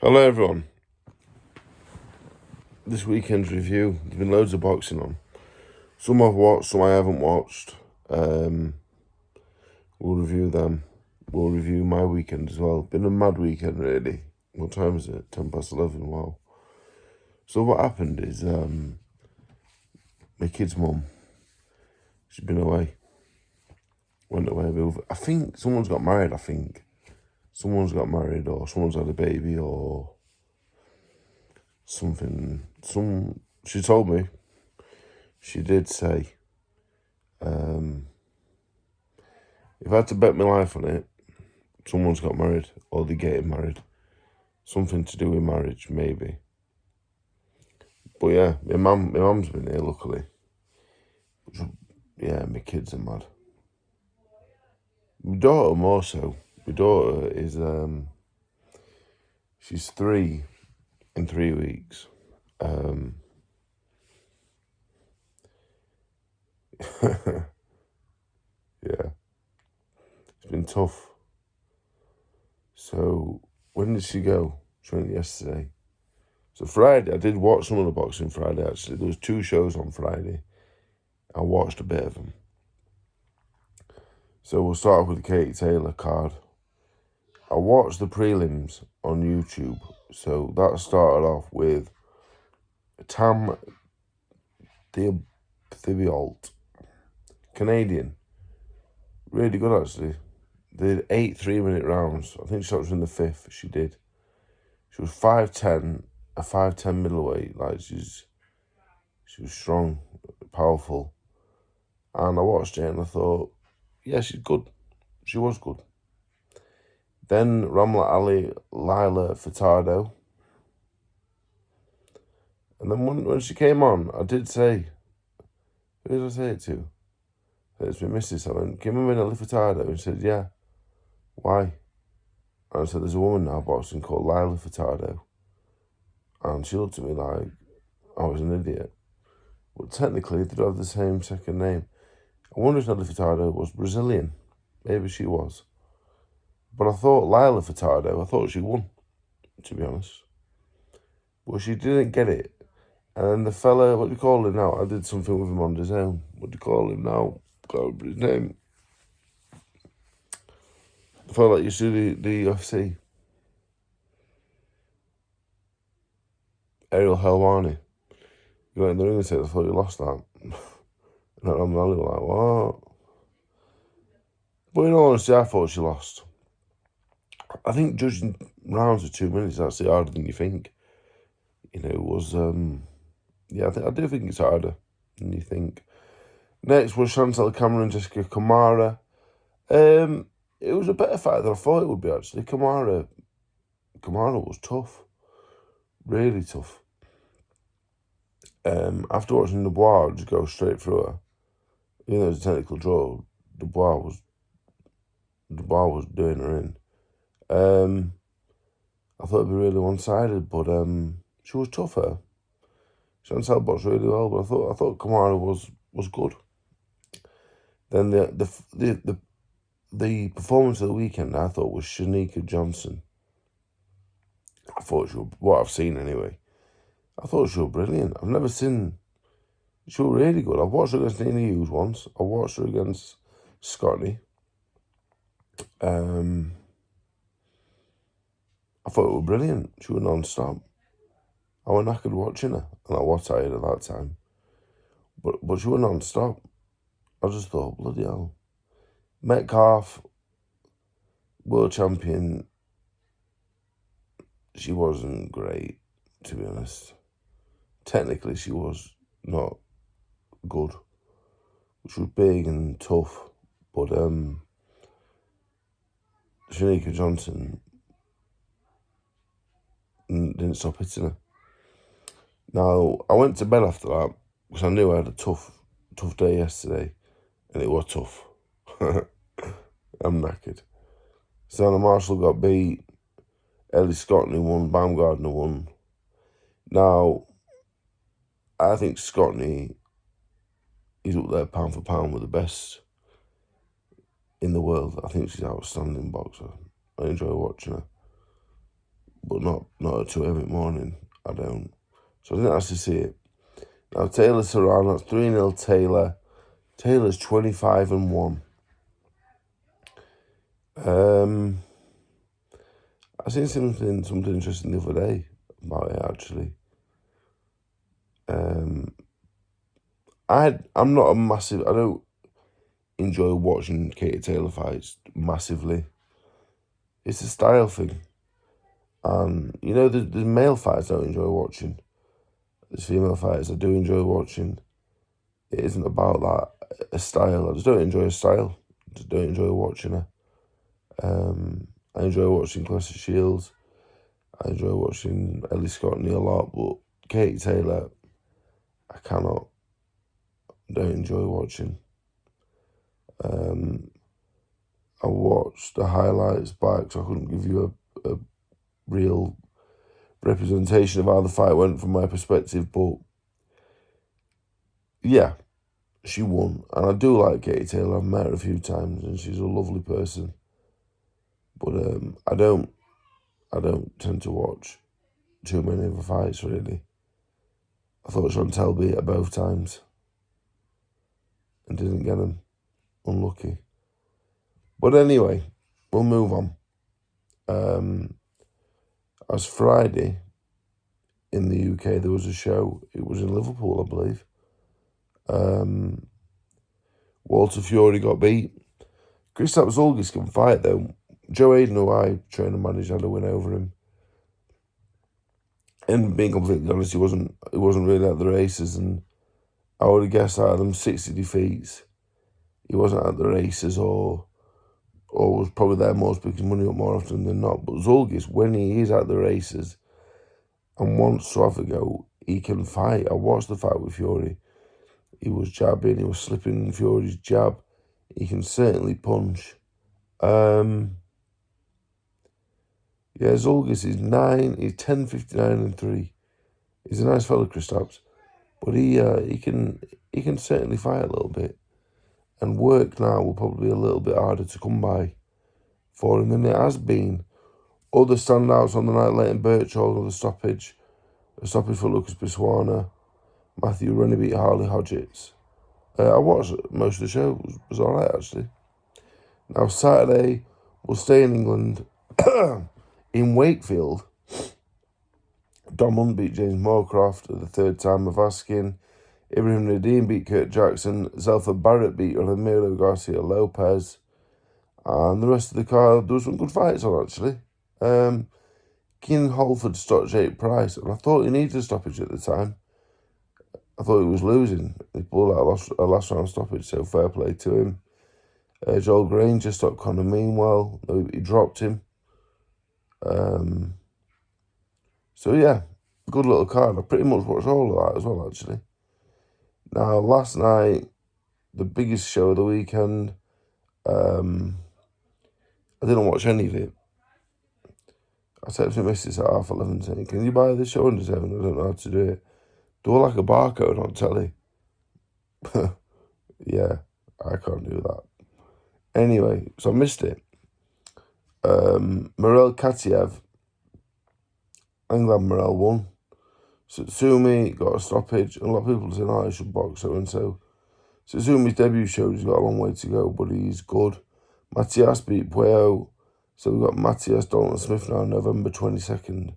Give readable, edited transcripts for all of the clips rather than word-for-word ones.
Hello everyone. This weekend's review, there's been loads of boxing on. Some I've watched, some I haven't watched. We'll review them. We'll review my weekend as well. Been a mad weekend really. What time is it? 11:10. Wow. So what happened is my kid's mum, she's been away. Went away. I think someone's got married, Someone's got married or someone's had a baby or something. She told me, she did say, if I had to bet my life on it, someone's got married or they're getting married. Something to do with marriage, maybe. But yeah, my mum's been here, luckily. Yeah, my kids are mad. My daughter more so. My daughter is, she's 3 in 3 weeks. Yeah, it's been tough. So, when did she go? She went yesterday. So Friday, I did watch some of the boxing Friday, actually. There was 2 shows on Friday. I watched a bit of them. So we'll start off with the Katie Taylor card. I watched the prelims on YouTube. So that started off with Tam Thibault, Canadian. Really good, actually. They did 8 3-minute rounds. I think she was in the 5th. She did. She was 5'10", a 5'10" middleweight. Like, she was strong, powerful. And I watched it and I thought, yeah, she's good. She was good. Then Ramla Ali, Lila Furtado. And then when she came on, I did say, who did I say it to? It's my missus. I went, can you remember Lila Furtado? And she said, yeah. Why? And I said, there's a woman now boxing called Lila Furtado. And she looked at me like I was an idiot. But technically, they do have the same second name. I wonder if Nelly Furtado was Brazilian. Maybe she was. But I thought Lila Furtado, I thought she won, to be honest. But she didn't get it. And then the fella, what do you call him now? I did something with him on his own. What do you call him now? Can't remember his name. The fella that used to do the UFC. Ariel Helwani. You went in the ring and said, I thought you lost that. And I'm like, what? But in all honesty, I thought she lost. I think judging rounds of 2 minutes is actually harder than you think. You know, it was, I do think it's harder than you think. Next was Chantal Cameron and Jessica Kamara. It was a better fight than I thought it would be, actually. Kamara was tough. Really tough. After watching Dubois, I'd just go straight through her. Even though it was a technical draw, Dubois was doing her in. I thought it'd be really one-sided, but she was tougher. Chantal boxed really well, but I thought Kamara was good. Then the performance of the weekend, I thought, was Shanika Johnson. I thought what I've seen anyway. I thought she was brilliant. I've never seen. She was really good. I've watched her against Nina Hughes once. I watched her against Scotty. I thought it was brilliant. She was non-stop. I was knackered watching her, and I was tired at that time. But she was non-stop. I just thought, bloody hell. Metcalf, world champion, she wasn't great, to be honest. Technically, she was not good. She was big and tough, but Shanika Johnson didn't stop hitting her. Now, I went to bed after that because I knew I had a tough day yesterday, and it was tough. I'm knackered. Sana Marshall got beat. Ellie Scottney won. Baumgardner won. Now, I think Scottney is up there pound for pound with the best in the world. I think she's an outstanding boxer. I enjoy watching her. But not at 2 a.m. in the morning. I don't. So I didn't actually see it. Now, Taylor Serrano, that's 3-0 Taylor. Taylor's 25-1. I seen something interesting the other day about it, actually. I'm not a massive... I don't enjoy watching Katie Taylor fights massively. It's a style thing. And, you know, the male fights I don't enjoy watching. There's female fights I do enjoy watching. It isn't about that, a style. I just don't enjoy a style. I just don't enjoy watching her. I enjoy watching Claressa Shields. I enjoy watching Ellie Scotney a lot, but Katie Taylor, I don't enjoy watching. I watched the highlights back, so I couldn't give you a real representation of how the fight went from my perspective, but yeah, she won. And I do like Katie Taylor. I've met her a few times and she's a lovely person. But I don't tend to watch too many of her fights, really. I thought Chantel beat her both times and didn't get them. Unlucky. But anyway, we'll move on. As Friday in the UK, there was a show. It was in Liverpool, I believe. Walter Fury got beat. Kristaps Zolgis can fight, though. Joe Aiden, who I trained and managed, had a win over him. And being completely honest, he wasn't really at the races, and I would have guessed out of them 60 defeats, he wasn't at the races or was probably there most picking money up more often than not. But Zolgis, when he is at the races and wants to have a go, he can fight. I watched the fight with Fury. He was jabbing, he was slipping Fury's jab. He can certainly punch. Yeah, Zolgis is 10-59-3. He's a nice fellow, Kristaps, but he can certainly fight a little bit. And work now will probably be a little bit harder to come by for him than it has been. Other standouts on the night: Leighton Birchall, another stoppage. A stoppage for Lucas Biswana. Matthew Rennie beat Harley Hodgetts. I watched most of the show. It was all right, actually. Now, Saturday, we'll stay in England. In Wakefield, Dom Hunt beat James Moorcroft at the third time of asking. Ibrahim Nadeem beat Kurt Jackson. Zelfa Barrett beat Ramiro Garcia Lopez. And the rest of the card, there were some good fights on, actually. Keenan Holford stopped Jake Price, and I thought he needed a stoppage at the time. I thought he was losing. He pulled out a last round stoppage, so fair play to him. Joel Granger stopped Conor Meanwell. He dropped him. So yeah, good little card. I pretty much watched all of that as well, actually. Now, last night, the biggest show of the weekend, I didn't watch any of it. I texted my missus at 11:30 saying, "Can you buy this show under 7? I don't know how to do it." Do I like a barcode on telly? Yeah, I can't do that. Anyway, so I missed it. Morel Katiev, I'm glad Morel won. Sutsumi got a stoppage. A lot of people saying, "Oh, I should box so-and-so." Sutsumi's debut showed he's got a long way to go, but he's good. Matias beat Pueo. So we've got Matias Dalton Smith now, November 22nd,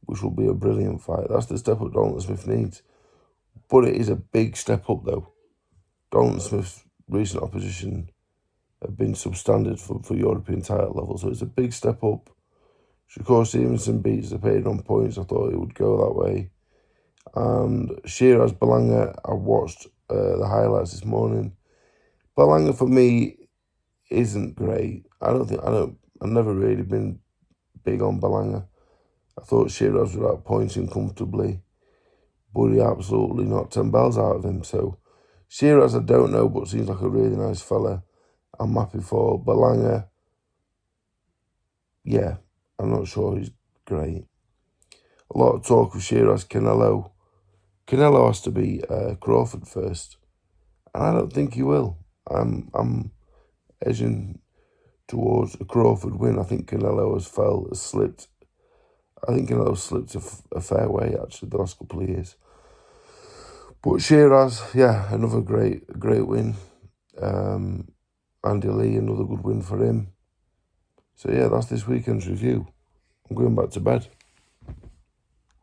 which will be a brilliant fight. That's the step up Dalton Smith needs. But it is a big step up, though. Dalton Smith's recent opposition have been substandard for European title level, so it's a big step up. Shakur Stevenson beats the paid on points. I thought it would go that way. And Sheeraz-Berlanga, I watched the highlights this morning. Berlanga for me isn't great. I've never really been big on Berlanga. I thought Sheeraz was out pointing comfortably, but he absolutely knocked 10 bells out of him. So Sheeraz, I don't know, but seems like a really nice fella. I'm happy for Berlanga. Yeah, I'm not sure he's great. A lot of talk of Sheeraz Canelo. Canelo has to beat Crawford first, and I don't think he will. I'm edging towards a Crawford win. I think Canelo has slipped I think Canelo's slipped a fair way, actually, the last couple of years. But Sheeraz, yeah, another great win. Andy Lee, another good win for him. So yeah, that's this weekend's review. I'm going back to bed.